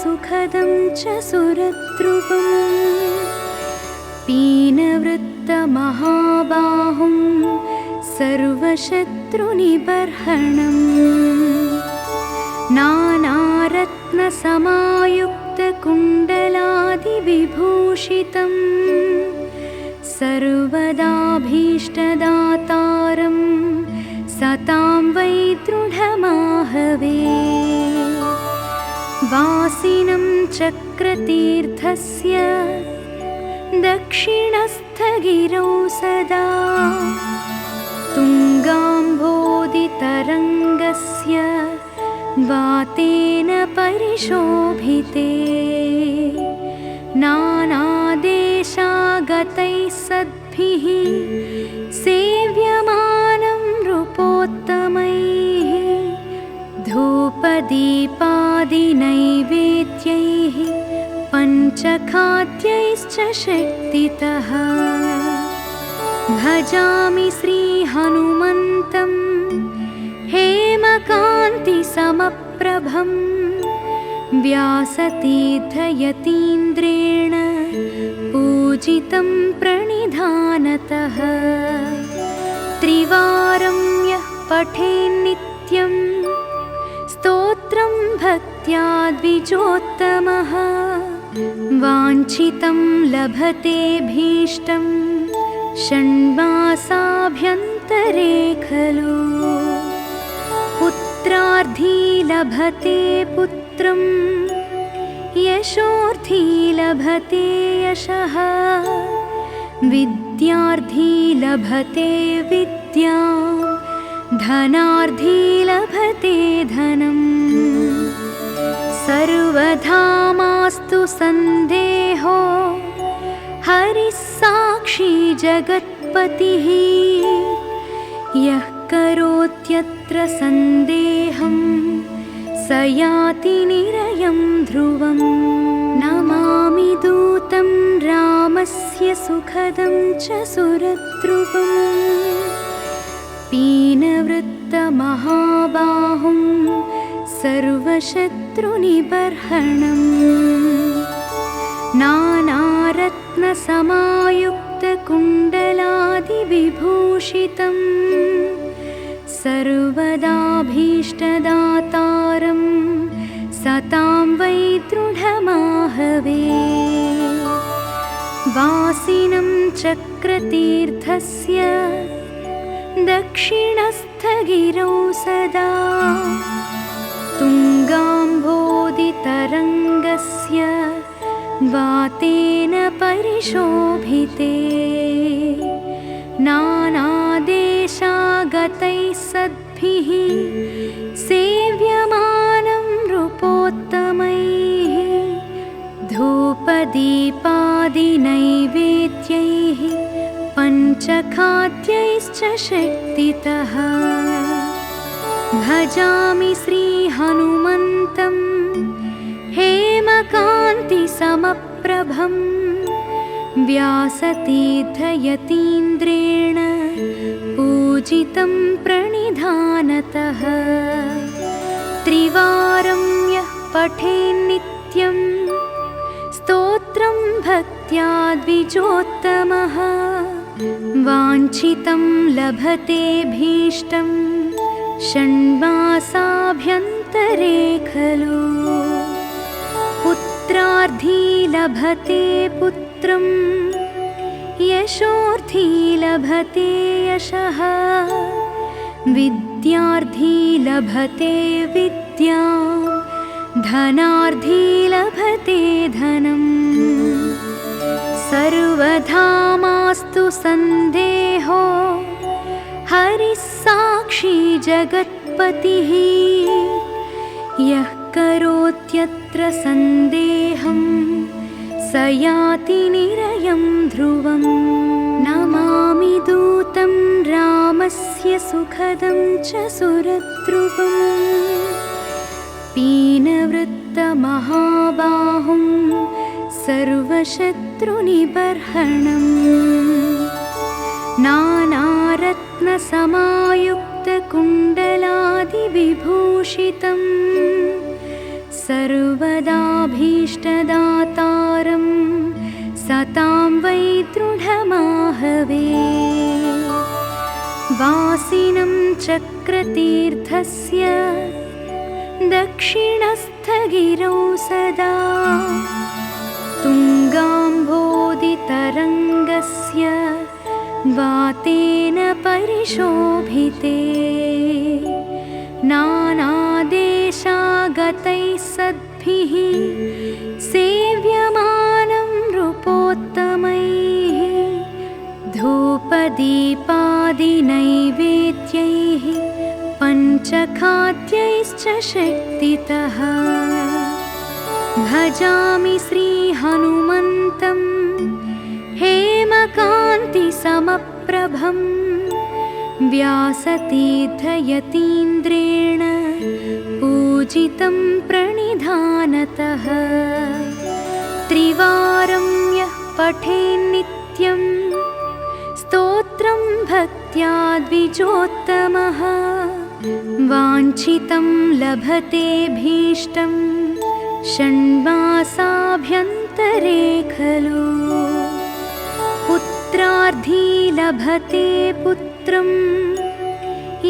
सुखदं च सुरद्रुवम् पीनवृत्तमहाबाहुं सर्वशत्रुनिबर्हणम् नानारत्नसमायुक्तकुण्डलादिविभूषितं सर्वदाभीष्टदातारं सतां वै दृढमाहवे वासिनं चक्रतीर्थस्य दक्षिणस्थगिरौ सदा तुङ्गाम्भोदितरङ्गस्य वातेन परिशोभिते नानादेशागतैः सद्भिः सेव्यमानं नृपोत्तमैः धूपदीपादिनैवेद्यैः पञ्चखाद्यैश्च शक्तितः भजामि श्रीहनुमन्तं हेमकान्तिसमप्रभं व्यासतीर्थयतीन्द्रेण पूजितं प्रणिधानतः त्रिवारं यः पठेन्नित्यं स्तोत्रं भक्त्या द्विजोत्तमः वाञ्छितं लभते भीष्टं षण्मासाभ्यन्तरे खलु पुत्रार्थी लभते पुत्रं यशोर्थी लभते यशः विद्यार्थी लभते विद्यां धनार्थी लभते धनम् सर्वधा मास्तु सन्देहो हरिः साक्षी जगत्पतिः यः करोत्यत्र सन्देहं स याति निरयं ध्रुवम् नमामि दूतं रामस्य सुखदं च सुरद्रुवम् पीनवृत्तमहाबाहुं सर्वशत्रुनिबर्हणम् नानारत्नसमायुक्तकुण्डलादिविभूषितं सर्वदाभीष्टदातारं सतां वै दृढमाहवे वासिनं चक्रतीर्थस्य दक्षिणस्थगिरौ सदा तुङ्गाम्भोदितरङ्गस्य वातेन परिशोभिते नानादेशागतैः सद्भिः सेव्यमानं नृपोत्तमैः धूपदीपादिनैवेद्यैः पञ्चखाद्यैश्च शक्तितः भजामि श्रीहनुमन्तं हेमकान्तिसमप्रभं व्यासतीर्थयतीन्द्रेण पूजितं प्रणिधानतः त्रिवारं यः पठेन्नित्यं स्तोत्रं भक्त्या द्विजोत्तमः वाञ्छितं लभते भीष्टं षण्मासाभ्यन्तरे खलु पुत्रार्थी लभते पुत्रं यशोर्थी लभते यशः विद्यार्थी लभते विद्यां धनार्थी लभते धनम् सर्वधा मास्तु सन्देहो हरिः साक्षी जगत्पतिः यः करोत्यत्र सन्देहं स याति निरयं ध्रुवम् नमामि दूतं रामस्य सुखदं च सुरद्रुवम् पीनवृत्तमहाबाहुं सर्वशत्रुनिबर्हणम् नानारत्नसमायुक्तकुण्डलादिविभूषितं सर्वदाभीष्टदातारं सतां वै दृढमाहवे। वासिनं चक्रतीर्थस्य दक्षिणस्थगिरौ सदा तुङ्गाम्भोदितरङ्गस्य वातेन परिशोभिते। नानादेशागतैः सद्भिः सेव्यमानं नृपोत्तमैः धूपदीपादिनैवेद्यैः पञ्चखाद्यैश्च शक्तितः। भजामि श्रीहनुमन्तं हेमकान्तिसमप्रभं व्यासतीर्थयतीन्द्रेण पूजितं प्रणिधानतः। त्रिवारं यः पठेन्नित्यं स्तोत्रं भक्त्या द्विजोत्तमः वाञ्छितं लभतेऽभीष्टं षण्मासाभ्यन्तरे खलु। पुत्रार्थी लभते पुत्रं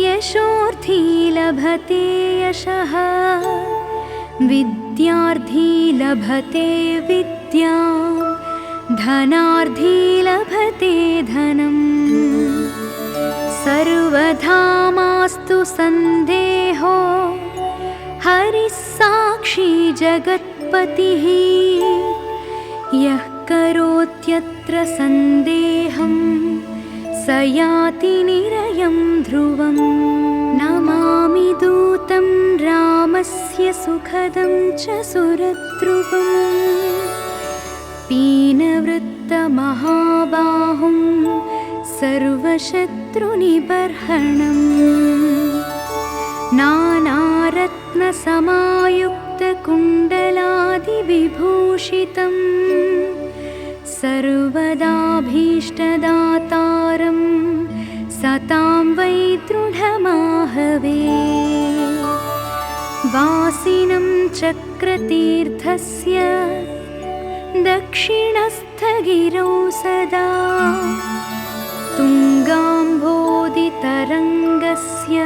यशोर्थी लभते यशः विद्यार्थी लभते विद्यां धनार्थी लभते धनम्। सर्वधा मास्तु सन्देहो हरिः साक्षी जगत्पतिः यः करोत्यत्र सन्देहं स याति निरयं ध्रुवम्। नमामि दूतं रामस्य सुखदं च सुरद्रुवम् पीनवृत्तमहाबाहुं सर्वशत्रुनिबर्हणम्। नानारत्नसमायुक्तकुण्डलादिविभूषितं सर्वदाभीष्टदातारं सतां वै दृढमाहवे। वासिनं चक्रतीर्थस्य दक्षिणस्थगिरौ सदा तुङ्गाम्भोदितरङ्गस्य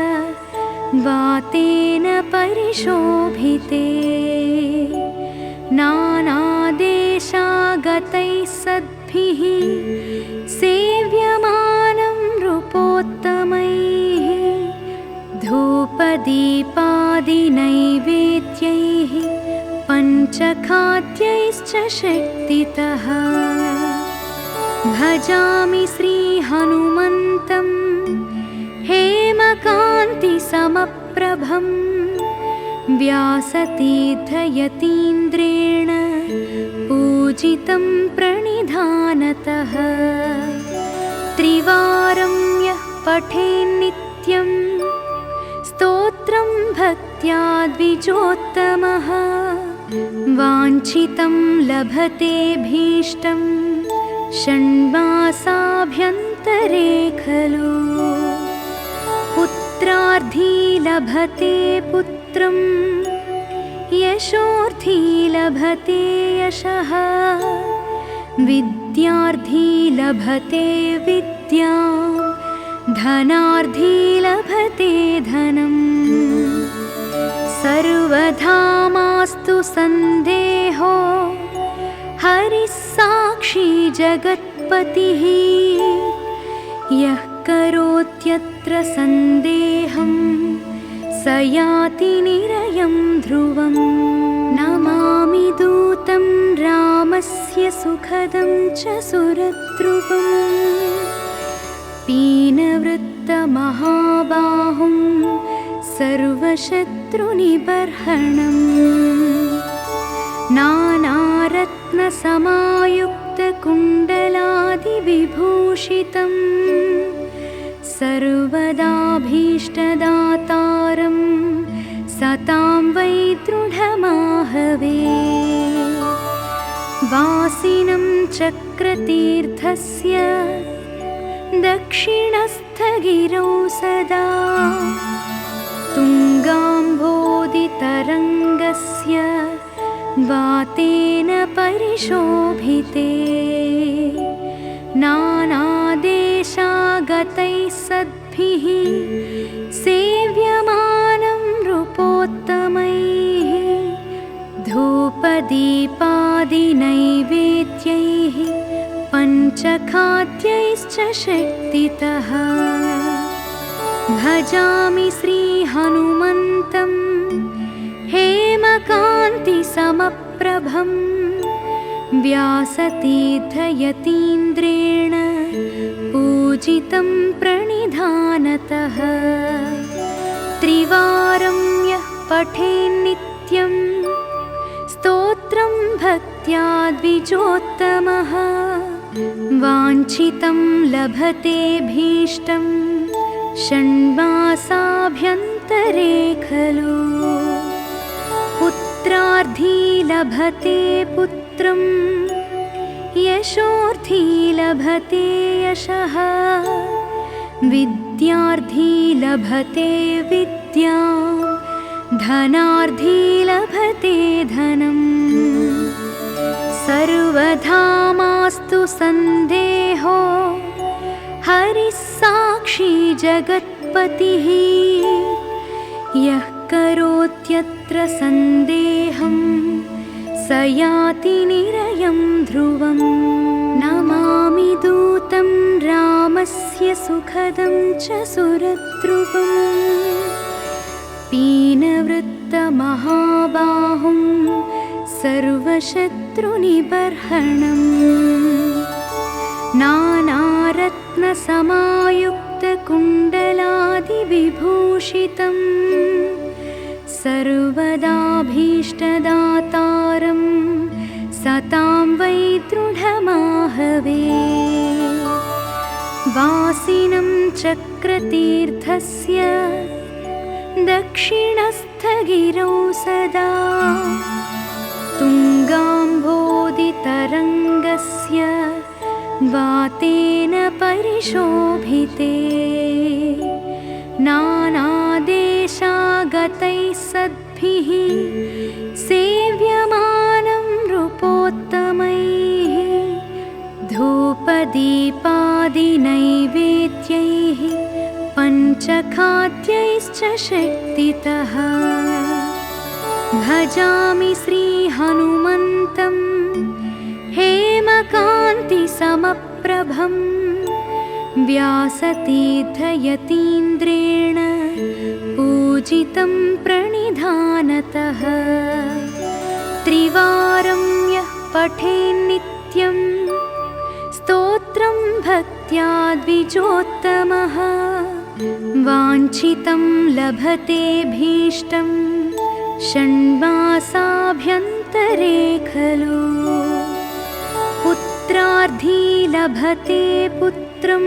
वातेन परिशोभिते। नानादेशागतैः सद्भिः सेव्यमानं नृपोत्तमैः धूपदीपादिनैवेद्यैः पञ्चखाद्यैश्च शक्तितः। भजामि श्रीहनुमन्तं हेमकान्तिसमप्रभं व्यासतीर्थयतीन्द्रेण पूजितं प्रणिधानतः। त्रिवारं यः पठेन्नित्यं स्तोत्रं भक्त्या द्विजोत्तमः वाञ्छितं लभतेऽभीष्टं षण्मासाभ्यन्तरे खलु। पुत्रार्थी लभते पुत्रं यशोर्थी लभते यशः विद्यार्थी लभते विद्यां धनार्थी लभते धनम्। सर्वधा मास्तु सन्देहो हरिः साक्षी जगत्पतिः यः करोत्यत्र सन्देहं स याति निरयं ध्रुवम्। नमामि दूतं रामस्य सुखदं च सुरद्रुवम् पीनवृत्तमहाबाहुं सर्वशत्रुनिबर्हणम्। नानारत्नसमायुक्तकुण्डलादिविभूषितं सर्वदाभीष्टदातारं सतां वै दृढमाहवे। वासिनं चक्रतीर्थस्य दक्षिणस्थगिरौ सदा तुङ्गाम्भोदितरङ्गस्य परिशोभिते नानादेशागतैः सद्भिः सेव्यमानं नृपोत्तमैः धूपदीपादिनैवेद्यैः पञ्चखाद्यैश्च शक्तितः भजामि श्रीहनुमन्तं हेमकान्तिसमप्रभं व्यासतीर्थयतीन्द्रेण पूजितं प्रणिधानतः त्रिवारं यः पठेन्नित्यं स्तोत्रं भक्त्या द्विजोत्तमः वाञ्छितं लभतेऽभीष्टं षण्मासाभ्यन्तरे खलु पुत्रार्थी लभते पुत्रं यशोर्थी लभते यशः विद्यार्थी लभते विद्यां धनार्थी लभते धनम् सर्वधा मास्तु सन्देहो हरिः साक्षी जगत्पतिः यः करोत्यत्र सन्देहं स याति निरयं ध्रुवम् नमामि दूतं रामस्य सुखदं च सुरद्रुवम् पीनवृत्तमहाबाहुं सर्वशत्रुनिबर्हणम् नानारत्नसमायुक्तकुण्डलादिविभूषितं सर्वदाभीष्टदातारं सतां वै दृढमाहवे वासिनं चक्रतीर्थस्य दक्षिणस्थगिरौ सदा तुङ्गाम्भोदितरङ्गस्य वातेन परिशोभिते नानादेशागतैः सद्भिः सेव्यमानं नृपोत्तमैः धूपदीपादिनैवेद्यैः पञ्चखाद्यैश्च शक्तितः भजामि श्रीहनुमन्तं हेमकान्तिसमप्रभं व्यासतीर्थयतीन्द्रेण पूजितं प्रणिधानतः त्रिवारं यः पठेन्नित्यं स्तोत्रं भक्त्या द्विजोत्तमः वाञ्छितं लभतेऽभीष्टं षण्मासाभ्यन्तरे खलु पुत्रार्थी लभते पुत्रं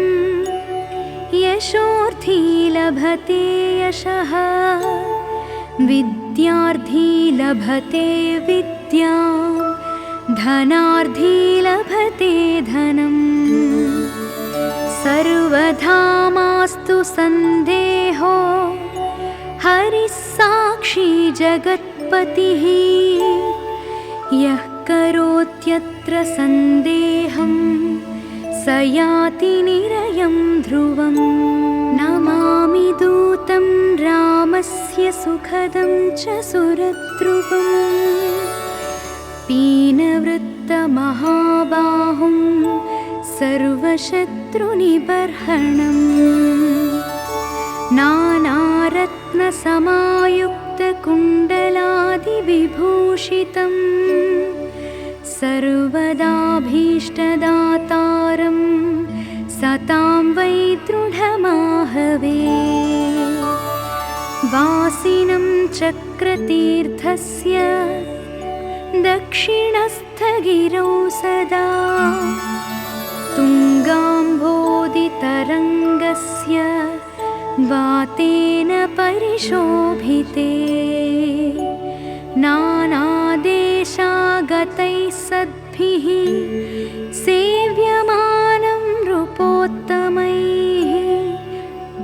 यशोर्थी लभते यशः विद्यार्थी लभते विद्यां धनार्थी लभते धनम् सर्वधा मास्तु सन्देहो हरिः साक्षी जगत्पतिः यः करोत्यत्र सन्देहं स याति निरयं ध्रुवम् नमामि दूतं रामस्य सुखदं च सुरद्रुवम् पीनवृत्तमहाबाहुं सर्वशत्रुनिबर्हणम् नानारत्नसमायुक्तकुण्डलादिविभूषितं सर्वदाभीष्टदातारं सतां वै दृढमाहवे वासिनं चक्रतीर्थस्य दक्षिणस्थगिरौ सदा तुङ्गाम्भोदितरङ्गस्य वातेन परिशोभिते नानादेशागतैः सद्भिः सेव्यमानं नृपोत्तमैः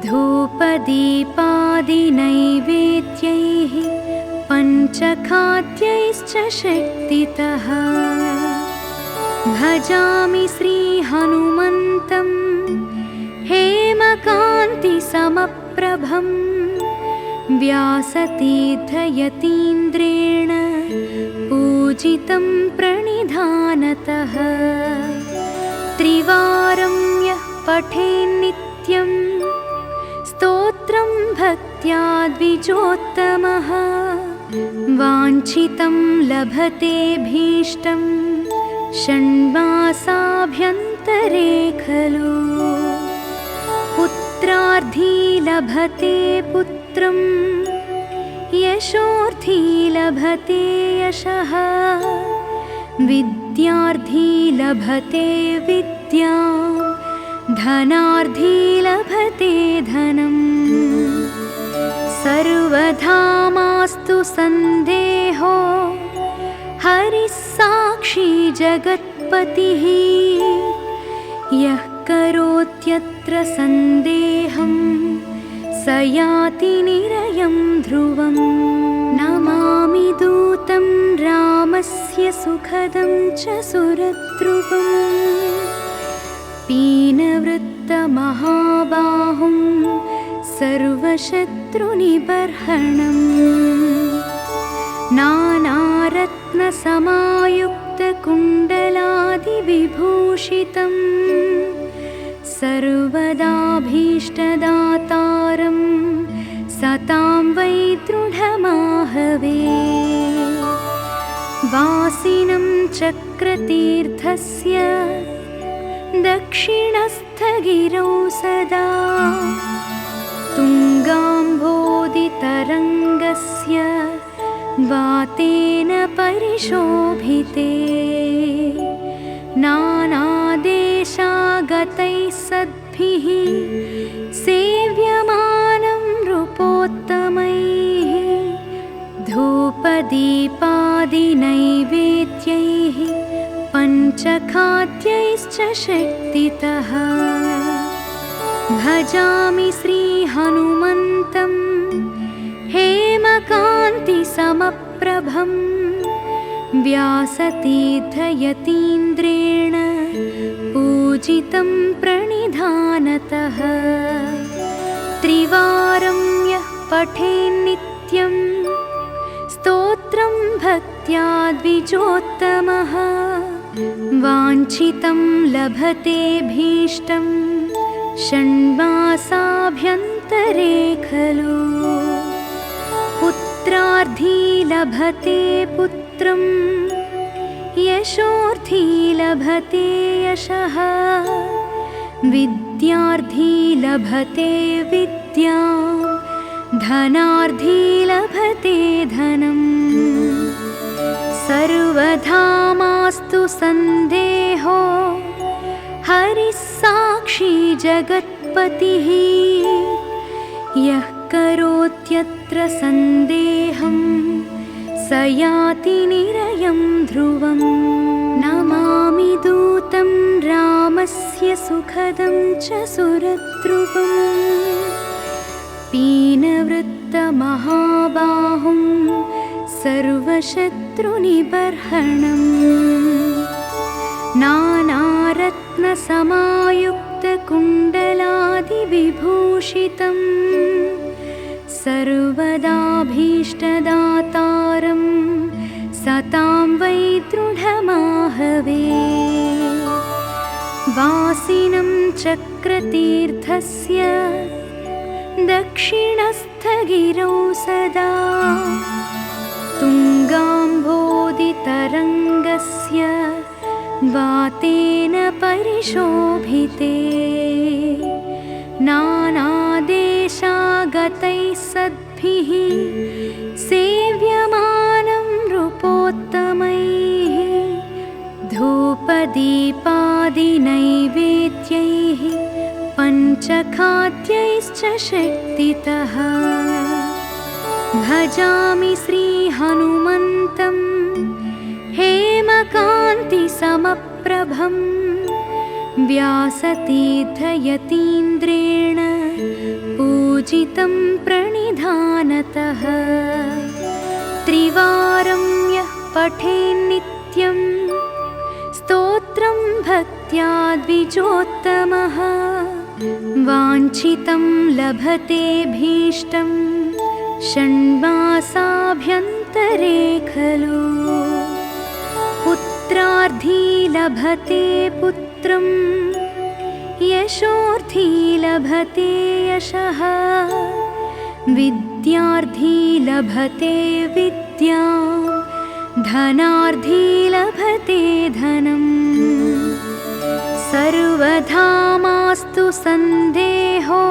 धूपदीपादिनैवेद्यैः पञ्चखाद्यैश्च शक्तितः भजामि श्रीहनुमन्तं हेमकान्तिसमप्रभं व्यासतीर्थयतीन्द्रेण पूजितं प्रणिधानतः त्रिवारं यः पठेन्नित्यं स्तोत्रं भक्त्या द्विजोत्तमः वाञ्छितं लभतेऽभीष्टं षण्मासाभ्यन्तरे खलु पुत्रार्थी लभते पुत्रं यशोर्थी लभते यशः विद्यार्थी लभते विद्यां धनार्थी लभते धनम् सर्वधा मास्तु सन्देहो हरिः साक्षी जगत्पतिः यः करोत्यत्र सन्देहं स याति निरयं ध्रुवम् नमामि दूतं रामस्य सुखदं च सुरद्रुवम् पीनवृत्तमहाबाहुं सर्वशत्रुनिबर्हणम् नानारत्नसमायुक्तकुण्डलादिविभूषितं सर्वदाभीष्टदातारं सतां वै दृढमाहवे वासिनं चक्रतीर्थस्य दक्षिणस्थगिरौ सदा तुङ्गाम्भोदितरङ्गस्य वातेन परिशोभिते नानादेशागतैः सद्भिः सेव्यमानं नृपोत्तमैः धूपदीपादिनैवेद्यैः पञ्चखाद्यैश्च शक्तितः भजामि श्रीहनुमन्तं हेमकान्तिसमप्रभं व्यासतीर्थयतीन्द्रेण पूजितं प्रणिधानतः त्रिवारं यः पठेन्नित्यं स्तोत्रं भक्त्या द्विजोत्तमः वाञ्छितं लभतेऽभीष्टं षण्मासाभ्यन्तरे खलु पुत्रार्थी लभते पुत्रं यशोर्थी लभते यशः विद्यार्थी लभते विद्यां धनार्थी लभते धनम् सर्वधा मास्तु सन्देहो हरिः साक्षी जगत्पतिः यः करोत्यत्र सन्देहं स याति निरयं ध्रुवम् नमामि दूतं रामस्य सुखदं च सुरद्रुवम् पीनवृत्तमहाबाहुं सर्वशत्रुनिबर्हणम् नानारत्नसमायुक्तकुण्डलादिविभूषितं सर्वदाभीष्टदातारं सतां वै दृढमाहवे वासिनं चक्रतीर्थस्य दक्षिणस्थगिरौ सदा तुङ्गाम्भोदितरङ्गस्य वातेन परिशोभिते नानादेशागतैः सद्भिः सेव्यमानं नृपोत्तमैः धूपदीपादिनैवेद्यैः पञ्चखाद्यैश्च शक्तितः भजामि श्रीहनुमन्तं हेमकान्तिसमप्रभं व्यासतीर्थयतीन्द्रेण पूजितं प्रणिधानतः त्रिवारं यः पठेन्नित्यं स्तोत्रं स्तोत्रं भक्त्या द्विजोत्तमः वाञ्छितं लभते भीष्टं षण्मासाभ्यन्तरे खलु पुत्रार्थी लभते पुत्रं यशोर्थी लभते यशः विद्यार्थी लभते विद्यां धनार्थी लभते धनम् सर्वथा मास्तु सन्देहो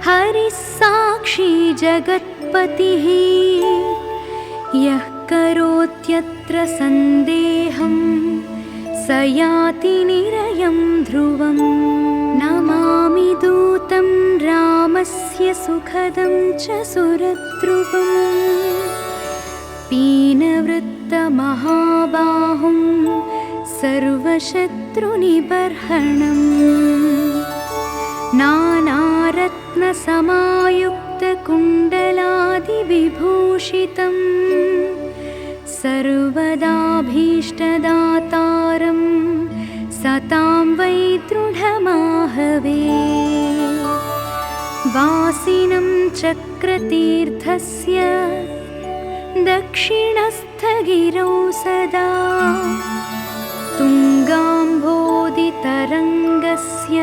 हरिः साक्षी जगत्पतिः यः करोत्यत्र सन्देहं स याति निरयं ध्रुवम् नमामि दूतं रामस्य सुखदं च सुरद्रुवम् पीनवृत्तमहाबाहुं सर्वशत्रुनिबर्हणम् नानारत्नसमायुक्तकुण्डलादिविभूषितं सर्वदाभीष्टदातारं सतां वै दृढमाहवे वासिनं चक्रतीर्थस्य दक्षिणस्थगिरौ सदा तुङ्गाम्भोदितरङ्गस्य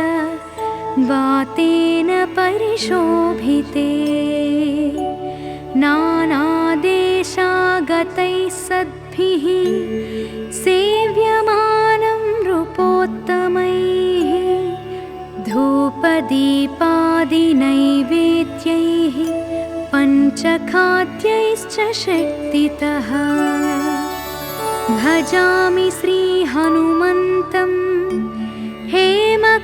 वातेन परिशोभिते नानादेशागतैः सद्भिः सेव्यमानं नृपोत्तमैः धूपदीपादिनैवेद्यैः पञ्चखाद्यैश्च शक्तितः भजामि श्रीहनुमन्तं हेमकान्तिसमप्रभं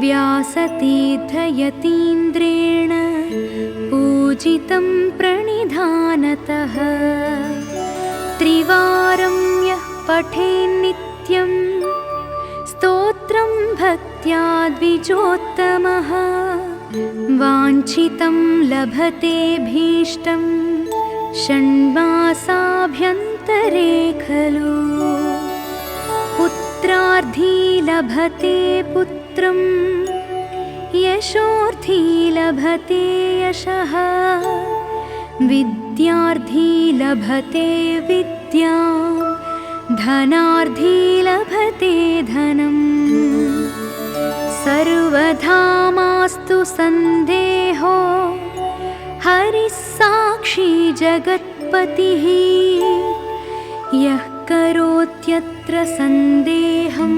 व्यासतीर्थयतीन्द्रेण पूजितं प्रणिधानतः त्रिवारं यः पठेन्नित्यं स्तोत्रं भक्त्या द्विजोत्तमः वाञ्छितं लभते भीष्टं षण्मासाभ्यन्तरे खलु पुत्रार्थी लभते पुत्रं यशोर्थी लभते यशः विद्यार्थी लभते विद्यां धनार्थी लभते धनम् सर्वथा मास्तु सन्देहो हरिः साक्षी जगत्पतिः यः करोत्यत्र सन्देहं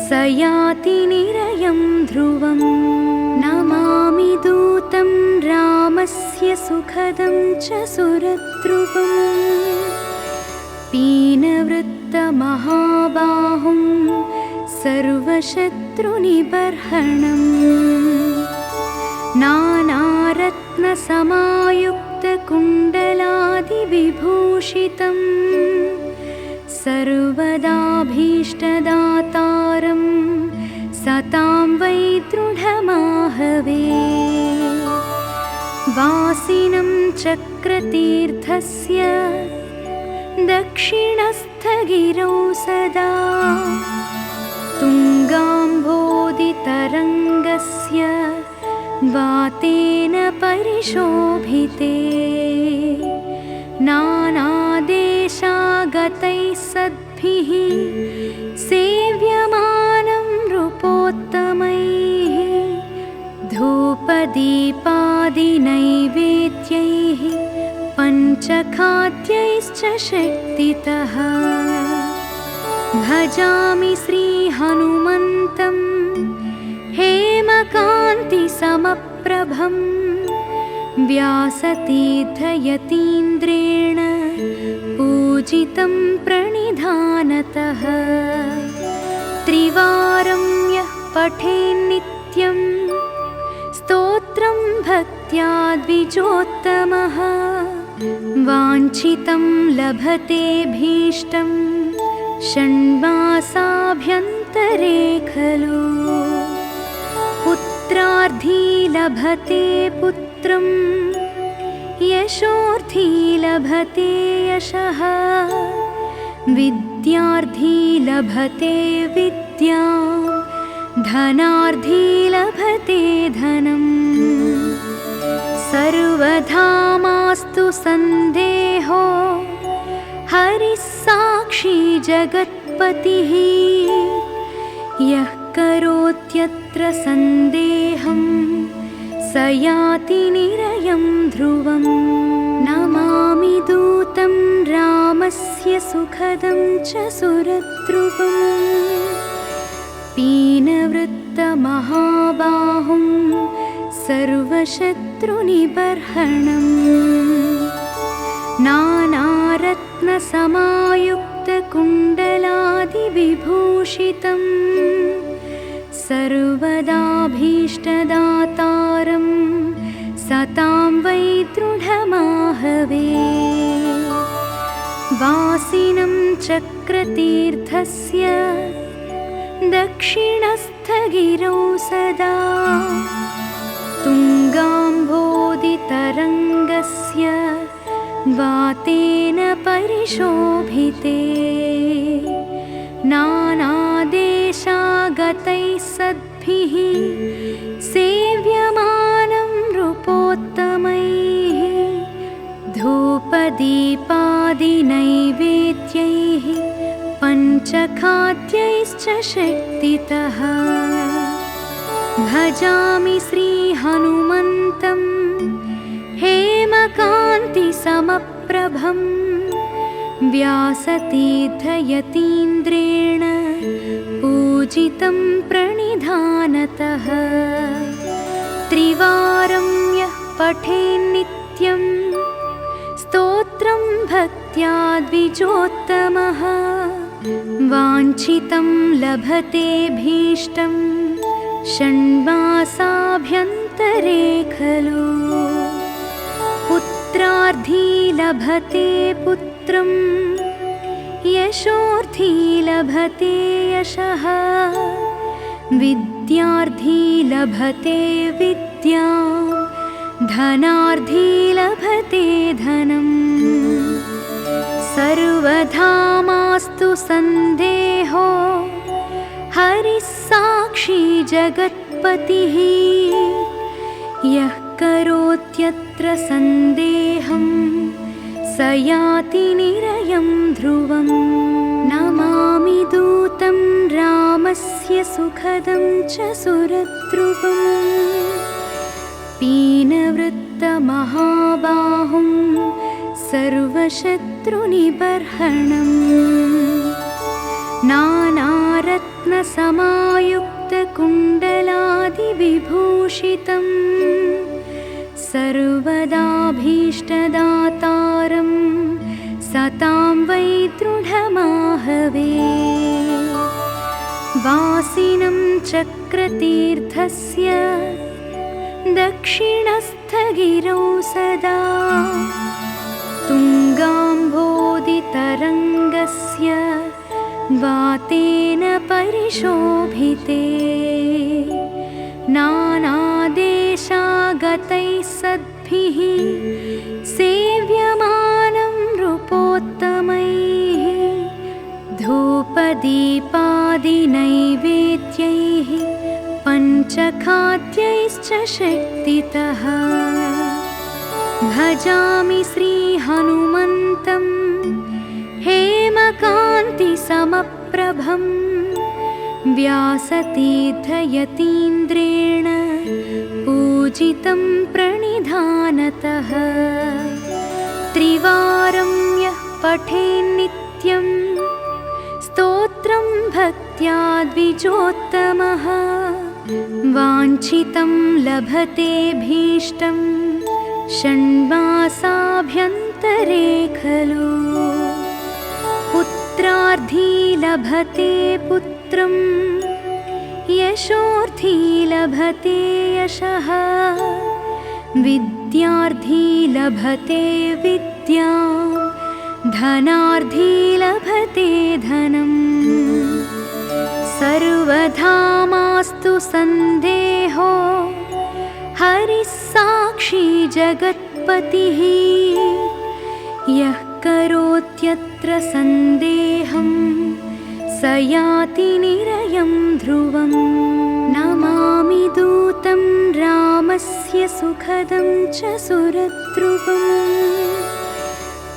स याति निरयं ध्रुवम् नमामि दूतं रामस्य सुखदं च सुरद्रुवम् पीनवृत्तमहाबाहुं सर्वशत्रुनिबर्हणम् नानारत्नसमायुक्तकुण्डलादिविभूषितं सर्वदाभीष्टदातारं सतां वै दृढमाहवे वासिनं चक्रतीर्थस्य दक्षिणस्थगिरौ सदा तुङ्गाम्भोदितरङ्गस्य वातेन परिशोभिते नानादेशागतैः सद्भिः सेव्यमानं नृपोत्तमैः धूपदीपादिनैवेद्यैः पञ्चखाद्यैश्च शक्तितः भजामि श्रीहनुमन्तं हेमकान्तिसमप्रभं व्यासतीर्थयतीन्द्रेण पूजितं प्रणिधानतः त्रिवारं यः पठेन्नित्यं स्तोत्रं भक्त्या द्विजोत्तमः वाञ्छितं लभते भीष्टं षण्मासाभ्यन्तरे खलु पुत्रार्थी लभते पुत्रं यशोर्थी लभते यशः विद्यार्थी लभते विद्यां धनार्थी लभते धनम् सर्वथा मास्तु सन्देहो हरिः साक्षी जगत्पतिः यः करोत्यत्र सन्देहं स याति निरयं ध्रुवम् नमामि दूतं रामस्य सुखदं च सुरद्रुवम् पीनवृत्तमहाबाहुं सर्वशत्रुनिबर्हणम् नानारत्नसमायुक्तकुण्डलादिविभूषितम् सर्वदाभीष्टदातारं सतां वै दृढमाहवे वासिनं चक्रतीर्थस्य दक्षिणस्थगिरौ सदा तुङ्गाम्भोदितरङ्गस्य वातेन परिशोभिते नानादेशागतैः सद्भिः सेव्यमानं नृपोत्तमैः धूपदीपादिनैवेद्यैः पञ्चखाद्यैश्च शक्तितः भजामि श्रीहनुमन्तं हेमकान्तिसमप्रभं व्यासतीर्थयतीन्द्रेण पूजितं प्रणिधानतः त्रिवारं यः पठेन्नित्यं स्तोत्रं भक्त्या द्विजोत्तमः वाञ्छितं लभते भीष्टं षण्मासाभ्यन्तरे खलु पुत्रार्थी लभते पुत्रं यशोर्थी लभते यशः विद्यार्थी लभते विद्यां धनार्थी लभते धनम् सर्वथा मास्तु सन्देहो हरिः साक्षी जगत्पतिः यः करोत्यत्र सन्देहं स याति निरयं ध्रुवम् नमामि दूतं रामस्य सुखदं च सुरद्रुवम् पीनवृत्तमहाबाहुं सर्वशत्रुनिबर्हणम् नानारत्नसमायुक्तकुण्डलादिविभूषितं सर्वदाभीष्टदातारं सतां वै दृढमाहवे वासिनं चक्रतीर्थस्य दक्षिणस्थगिरौ सदा तुङ्गाम्भोदितरङ्गस्य वातेन परिशोभिते नानादेशागतैः सद्भिः सेव्यमानं नृपोत्तमैः धूपदीपादिनैवेद्यैः पञ्चखाद्यैश्च शक्तितः भजामि श्रीहनुमन्तं हेमकान्तिसमप्रभं व्यासतीर्थयतीन्द्रेण पूजितं प्रणिधानतः त्रिवारं यः पठेन्नित्यं स्तोत्रं भक्त्या द्विजोत्तमः वाञ्छितं लभते भीष्टं षण्मासाभ्यन्तरे खलु पुत्रार्थी लभते पुत्रं यशोर्थी लभते यशः विद्यार्थी लभते विद्यां धनार्थी लभते धनम् सर्वथा मास्तु सन्देहो हरिः साक्षी जगत् जगत्पतिः यः करोत्यत्र सन्देहं स याति निरयं ध्रुवम् नमामि दूतं रामस्य सुखदं च सुरद्रुवम्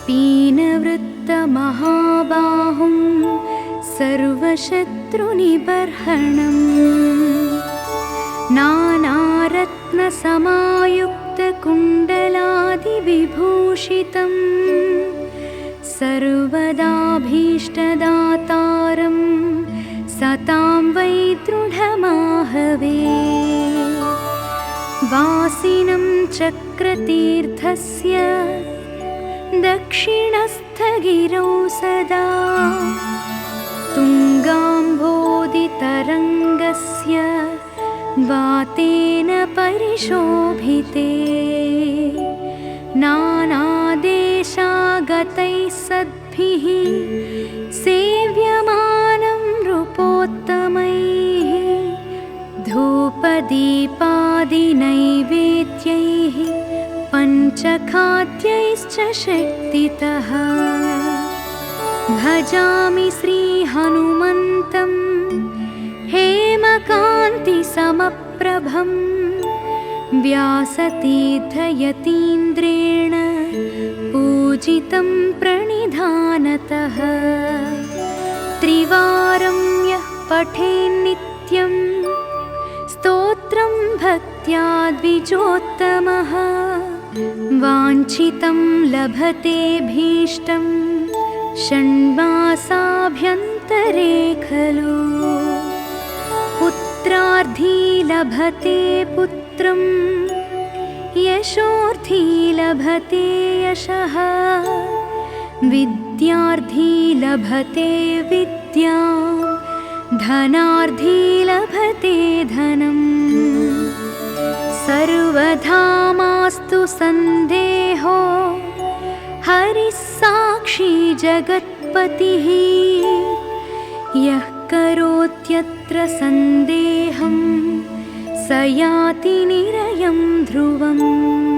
पीनवृत्तमहाबाहुं सर्वशत्रुनिबर्हणम् नानारत्नसमायुक्तकुण्डलादिविभूषितं सर्वदाभीष्टदातारं सतां वै दृढमाहवे वासिनं चक्रतीर्थस्य दक्षिणस्थगिरौ सदा तुङ्गाम्भोदितरङ्गस्य वातेन परिशोभिते नानादेशागतैः सद्भिः सेव्यमानं नृपोत्तमैः धूपदीपादिनैवेद्यैः पञ्चखाद्यैश्च शक्तितः भजामि श्रीहनुमन्तं हेमकान्तिसमप्रभं व्यासतीर्थयतीन्द्रेण पूजितं प्रणिधानतः त्रिवारं यः पठेन्नित्यं स्तोत्रं भक्त्या द्विजोत्तमः वाञ्छितं लभते भीष्टं षण्मासाभ्यन्तरे खलु पुत्रार्थी लभते पुत्रं यशोर्थी लभते यशः विद्यार्थी लभते विद्यां धनार्थी लभते धनम् सर्वधा मास्तु सन्देहो हरिः साक्षी जगत्पतिः यः करोत्यत्र सन्देहं स याति निरयं ध्रुवम्।